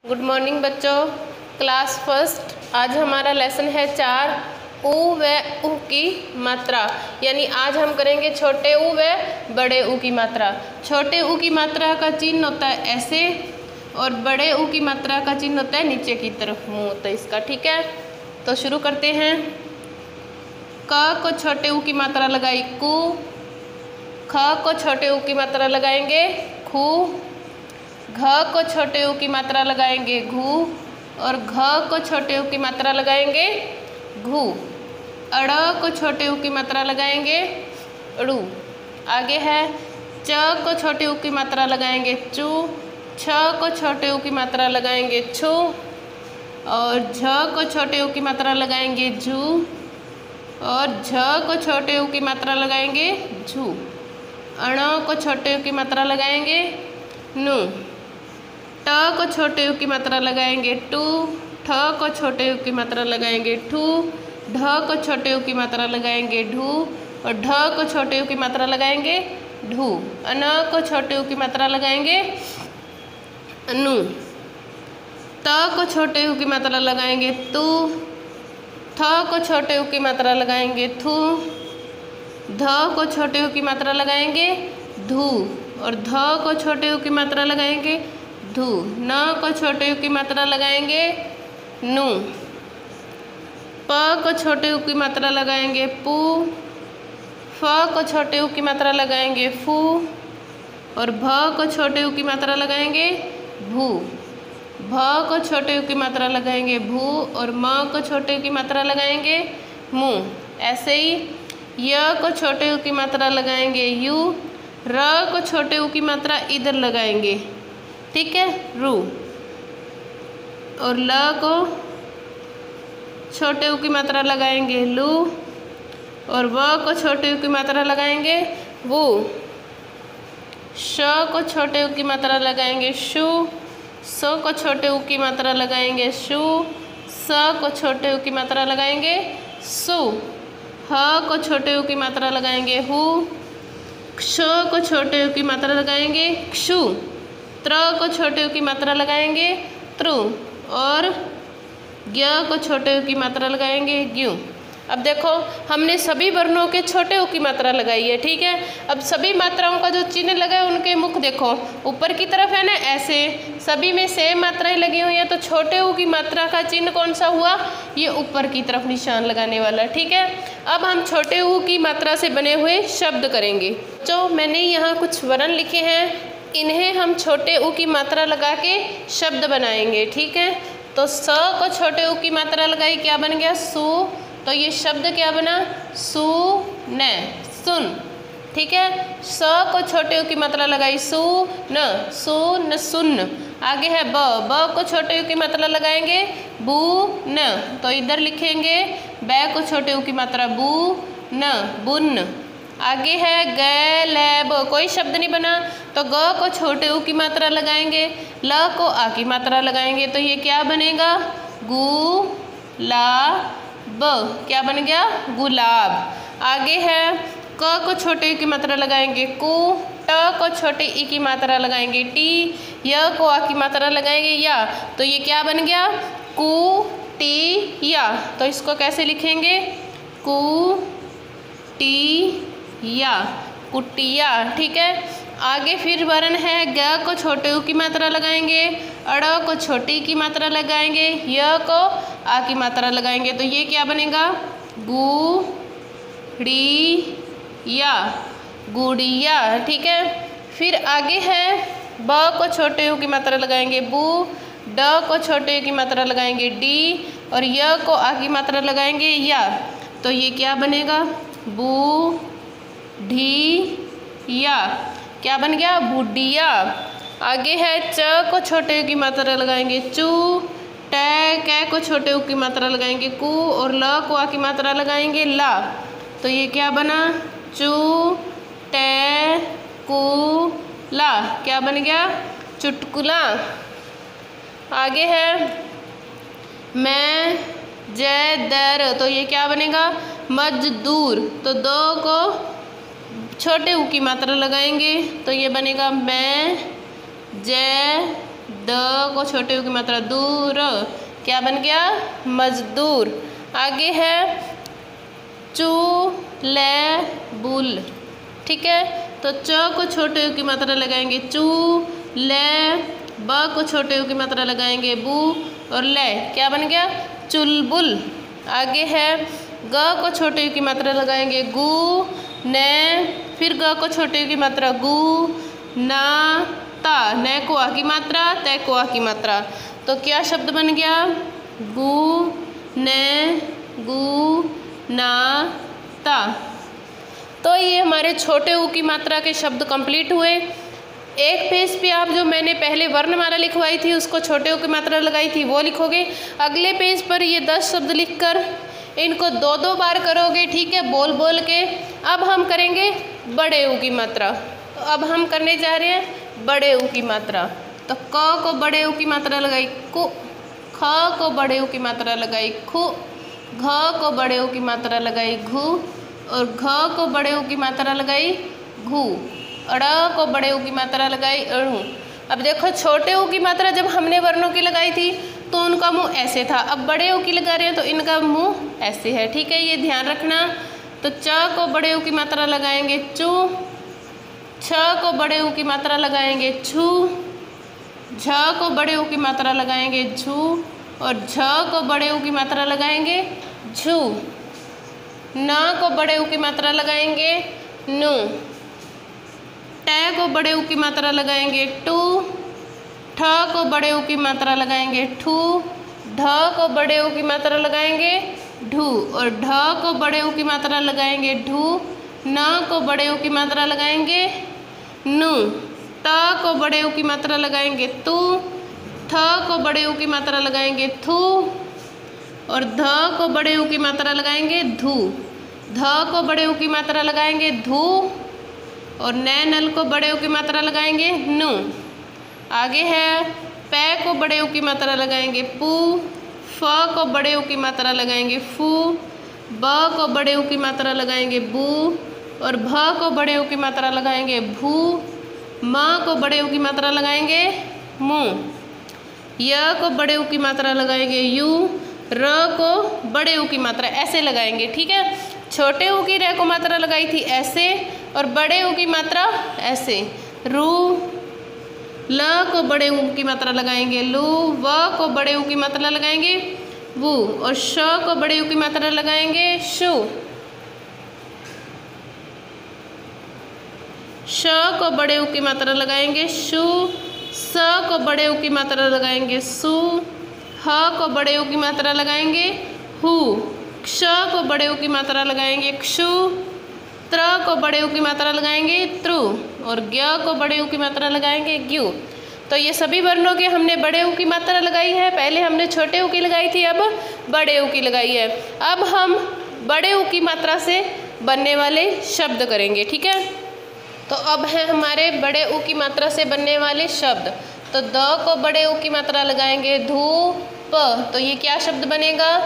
Good morning बच्चों, class first. आज हमारा लेसन है 4 ऊ व ऊ की मात्रा। यानी आज हम करेंगे छोटे ऊ व बड़े ऊ की मात्रा। छोटे ऊ की मात्रा का चिन्ह होता है ऐसे और बड़े ऊ की मात्रा का चिन्ह होता है नीचे की तरफ, मुंह होता है इसका। ठीक है, तो शुरू करते हैं। क को छोटे ऊ की मात्रा लगाई कु, ख को छोटे ऊ की मात्रा लगाएंगे खू, घ को छोटे ऊ की मात्रा लगाएंगे घू और घ को छोटे ऊ की मात्रा लगाएंगे घू। अड़ को छोटे ऊ की मात्रा लगाएंगे अड़ू। आगे है च को छोटे ऊ की मात्रा लगाएंगे चू, छ को छोटे ऊ की मात्रा लगाएंगे छू और झ को छोटे ऊ की मात्रा लगाएंगे झू और झ को छोटे ऊ की मात्रा लगाएंगे झू। अण को छोटे ऊ की मात्रा लगाएंगे नू। ट को छोटे ऊ की मात्रा लगाएंगे टू, ठ को छोटे ऊ की मात्रा लगाएंगे ठू, ढ को छोटे ऊ की मात्रा लगाएंगे ढू और ढ को छोटे ऊ की मात्रा लगाएंगे ढू। अन को छोटे ऊ की मात्रा लगाएंगे अनु। त को छोटे ऊ की मात्रा लगाएंगे तू, थ को छोटे ऊ की मात्रा लगाएंगे थू, ध को छोटे ऊ की मात्रा लगाएंगे धू और ध को छोटे ऊ की मात्रा लगाएंगे धू। न को छोटे ऊ की मात्रा लगाएंगे नू। प को छोटे ऊ की मात्रा लगाएंगे पू, फ को छोटे ऊ की मात्रा लगाएंगे फू और भ को छोटे ऊ की मात्रा लगाएंगे भू। भ को छोटे ऊ की मात्रा लगाएंगे भू और म को छोटे ऊ की मात्रा लगाएंगे मू। ऐसे ही य को छोटे ऊ की मात्रा लगाएंगे यू, र को छोटे ऊ की मात्रा इधर लगाएंगे, ठीक है, रू। और ल को छोटे ऊ की मात्रा लगाएंगे लू और व को छोटे ऊ की मात्रा लगाएंगे वो। श को छोटे ऊ की मात्रा लगाएंगे शू, स को छोटे ऊ की मात्रा लगाएंगे शू, स को छोटे ऊ की मात्रा लगाएंगे सु। ह को छोटे ऊ की मात्रा लगाएंगे हु, क्ष को छोटे ऊ की मात्रा लगाएंगे क्षु, त्र को छोटे ऊ की मात्रा लगाएंगे त्रु और ज्ञ को छोटे ऊ की मात्रा लगाएंगे ज्ञु। अब देखो हमने सभी वर्णों के छोटे ऊ की मात्रा लगाई है, ठीक है। अब सभी मात्राओं का जो चिन्ह लगा है उनके मुख देखो ऊपर की तरफ है ना, ऐसे सभी में सेम मात्राएं लगी हुई हैं। तो छोटे ऊ की मात्रा का चिन्ह कौन सा हुआ, ये ऊपर की तरफ निशान लगाने वाला, ठीक है। अब हम छोटे ऊ की मात्रा से बने हुए शब्द करेंगे। तो मैंने यहाँ कुछ वर्ण लिखे हैं, इन्हें हम छोटे ऊ की मात्रा लगा के शब्द बनाएंगे, ठीक है। तो स को छोटे ऊ की मात्रा लगाई, क्या बन गया सु। तो ये शब्द क्या बना सु न सुन, ठीक है। स को छोटे ऊ की मात्रा लगाई सु न सुन। आगे है ब को छोटे ऊ की मात्रा लगाएंगे बू न, तो इधर लिखेंगे बै को छोटे ऊ की मात्रा बू न बुन। आगे है ग ल ब, कोई शब्द नहीं बना तो ग को छोटे ऊ की मात्रा लगाएंगे, ल को आ की मात्रा लगाएंगे, तो ये क्या बनेगा गु ला ब, क्या बन गया गुलाब। आगे है क को छोटे ई की मात्रा लगाएंगे कु, ट को छोटे ई की मात्रा लगाएंगे टी, य को आ की मात्रा लगाएंगे या, तो ये क्या बन गया कु टी या। तो इसको कैसे लिखेंगे कु टी या, कुटिया, ठीक है। आगे फिर वर्ण है ग को छोटे ऊ की मात्रा लगाएंगे, अड़ को छोटी की मात्रा लगाएंगे, य को आ की मात्रा लगाएंगे, तो ये क्या बनेगा गु ड़ी या गुड़िया, ठीक है। फिर आगे है ब को छोटे ऊ की मात्रा लगाएंगे बू, ड को छोटे ऊ की मात्रा लगाएंगे डी और य को आ की मात्रा लगाएंगे या, तो ये क्या बनेगा बू ढी या, क्या बन गया बुढ़िया। आगे है च को छोटे ऊ की मात्रा लगाएंगे चू, ट कै को छोटे ऊ की मात्रा लगाएंगे कु और ल को आ की मात्रा लगाएंगे ला, तो ये क्या बना चू ट कु ला, क्या बन गया चुटकुला। आगे है मैं जय दर, तो ये क्या बनेगा मजदूर, तो दो को छोटे ऊ की मात्रा लगाएंगे, तो ये बनेगा मैं जय द को छोटे ऊ की मात्रा दूर, क्या बन गया? मजदूर। आगे है चूलेबुल, ठीक है। तो च को छोटे ऊ की मात्रा लगाएंगे चू, ले, ब को छोटे ऊ की मात्रा लगाएंगे बू और ले, क्या बन गया? चुलबुल। आगे है ग को छोटे ऊ की मात्रा लगाएंगे गू, ने, फिर ग को छोटे ऊ की मात्रा गू, ना, ता, ने को आ की मात्रा, ते को आ की मात्रा, तो क्या शब्द बन गया? गू, ने, गू, ना, ता। तो ये हमारे छोटे ऊ की मात्रा के शब्द कंप्लीट हुए। एक पेज पे आप जो मैंने पहले वर्णमाला लिखवाई थी उसको छोटे ऊ की मात्रा लगाई थी वो लिखोगे। अगले पेज पर ये 10 शब्द लिखकर इनको 2-2 बार करोगे, ठीक है, बोल बोल के। अब हम करेंगे बड़े ऊ की मात्रा। तो अब हम करने जा रहे हैं बड़े ऊ की मात्रा। तो क को बड़े ऊ की मात्रा लगाई कु, ख को बड़े ऊ की मात्रा लगाई खु, घ को बड़े ऊ की मात्रा लगाई घु और घ को बड़े ऊ की मात्रा लगाई घू, अड़ को बड़े ऊ की मात्रा लगाई अड़ू। अब देखो छोटे ऊ की मात्रा जब हमने वर्णों की लगाई थी तो उनका मुंह ऐसे था, अब बड़े ऊ की लगा रहे हैं तो इनका मुंह ऐसे है, ठीक है, ये ध्यान रखना। तो च को बड़े ऊ की मात्रा लगाएंगे चू, छ को बड़े ऊ की मात्रा लगाएंगे छू, झ को बड़े ऊ की मात्रा लगाएंगे झू और झ को बड़े ऊ की मात्रा लगाएंगे झू, न को बड़े ऊ की मात्रा लगाएंगे नू, ट को बड़े ऊ की मात्रा लगाएंगे टू, ठ को बड़े ऊ की मात्रा लगाएंगे ठू, ढ को बड़े ऊ की मात्रा लगाएंगे ढू और ढ को बड़े ऊ की मात्रा लगाएंगे ढू, न को बड़े ऊ की मात्रा लगाएंगे नू, त को बड़े ऊ की मात्रा लगाएंगे तू, थ को बड़े ऊ की मात्रा लगाएंगे थू और ध को बड़े ऊ की मात्रा लगाएंगे धू, ध को बड़े ऊ की मात्रा लगाएंगे धू और नल को बड़े ऊ की मात्रा लगाएंगे नू। आगे है प को बड़े ऊ की मात्रा लगाएंगे पू, फ को बड़े ऊ की मात्रा लगाएंगे फू, ब को बड़े ऊ की मात्रा लगाएंगे बू और भ को बड़े ऊ की मात्रा लगाएंगे भू, म को बड़े ऊ की मात्रा लगाएंगे मू, य को बड़े ऊ की मात्रा लगाएंगे यू, र को बड़े ऊ की मात्रा ऐसे लगाएंगे, ठीक है। छोटे ऊ की र को मात्रा लगाई थी ऐसे और बड़े ऊ की मात्रा ऐसे, रू, ल को बड़े ऊ की मात्रा लगाएंगे लू, व को बड़े ऊ की मात्रा लगाएंगे वू और श को बड़े ऊ की मात्रा लगाएंगे शू, श को बड़े ऊ की मात्रा लगाएंगे शू, स को बड़े ऊ की मात्रा लगाएंगे सू, ह को बड़े ऊ की मात्रा लगाएंगे हु, क्ष को बड़े ऊ की मात्रा लगाएंगे क्षु, त्र को बड़े ऊ की मात्रा लगाएंगे त्रु और ज्ञ को बड़े ऊ की मात्रा लगाएंगे ग्यू। तो ये सभी वर्णों के हमने बड़े ऊ की मात्रा लगाई है। पहले हमने छोटे ऊ की लगाई थी, अब बड़े ऊ की लगाई है। अब हम बड़े ऊ की मात्रा से बनने वाले शब्द करेंगे, ठीक है। तो अब है हमारे बड़े ऊ की मात्रा से बनने वाले शब्द। तो द को बड़े ऊ की मात्रा लगाएंगे धूप, तो ये क्या शब्द बनेगा?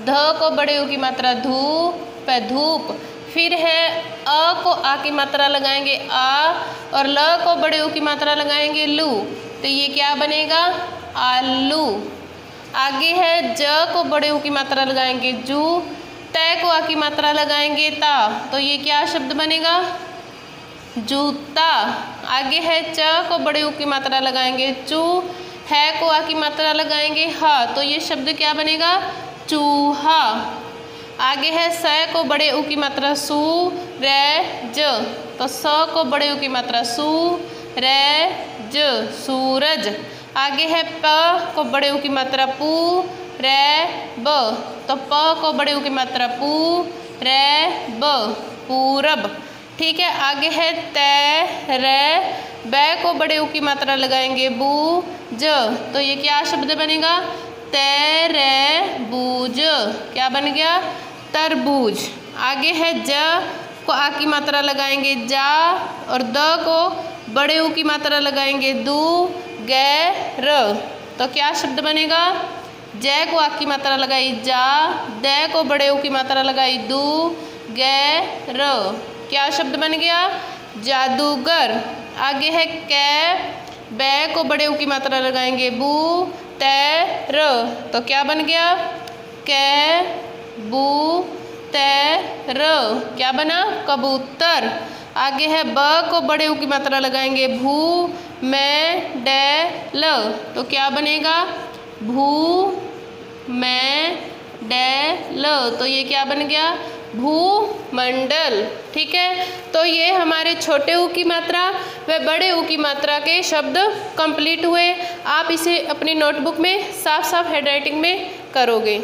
ध को बड़े ऊ की मात्रा धूप, धूप। फिर है अ को आ की मात्रा लगाएंगे आ और ल को बड़े ऊ की मात्रा लगाएंगे लू, तो ये क्या बनेगा? आलू। आगे है ज को बड़े ऊ की मात्रा लगाएंगे जू, तय को आ की मात्रा लगाएंगे ता, तो ये क्या शब्द बनेगा? जूता। आगे है च को बड़े ऊ की मात्रा लगाएंगे चू, है को आ की मात्रा लगाएंगे हा, तो ये शब्द क्या बनेगा? चूहा। आगे है स को बड़े ऊ की मात्रा सू, रे ज, तो स को बड़े ऊ की मात्रा सू, रे ज, सूरज। आगे है प को बड़े ऊ की मात्रा पू, रे ब, तो प को बड़े ऊ की मात्रा पू, रे ब, पूरब। ठीक है। आगे है तै, रे, बै को बड़े ऊ की मात्रा लगाएंगे बू, ज, तो ये क्या शब्द बनेगा? तै रे बूज। क्या बन गया? तरबूज। आगे है ज को आ की मात्रा लगाएंगे जा और द को बड़े ऊ की मात्रा लगाएंगे दू, गै र, तो क्या शब्द बनेगा? जय को आ की मात्रा लगाई जा, दै को बड़े ऊ की मात्रा लगाई दू, गै र, क्या शब्द बन गया? जादूगर। आगे है कै, बै को बड़े ऊ की मात्रा लगाएंगे बू तै र, तो क्या बन गया कै बू तै र, क्या बना कबूतर। आगे है ब को बड़े ऊ की मात्रा लगाएंगे भू मैं डै ल, तो क्या बनेगा भू मैं डै ल, तो ये क्या बन गया भूमंडल। ठीक है, तो ये हमारे छोटे ऊ की मात्रा व बड़े ऊ की मात्रा के शब्द कंप्लीट हुए। आप इसे अपनी नोटबुक में साफ साफ हैंडराइटिंग में करोगे।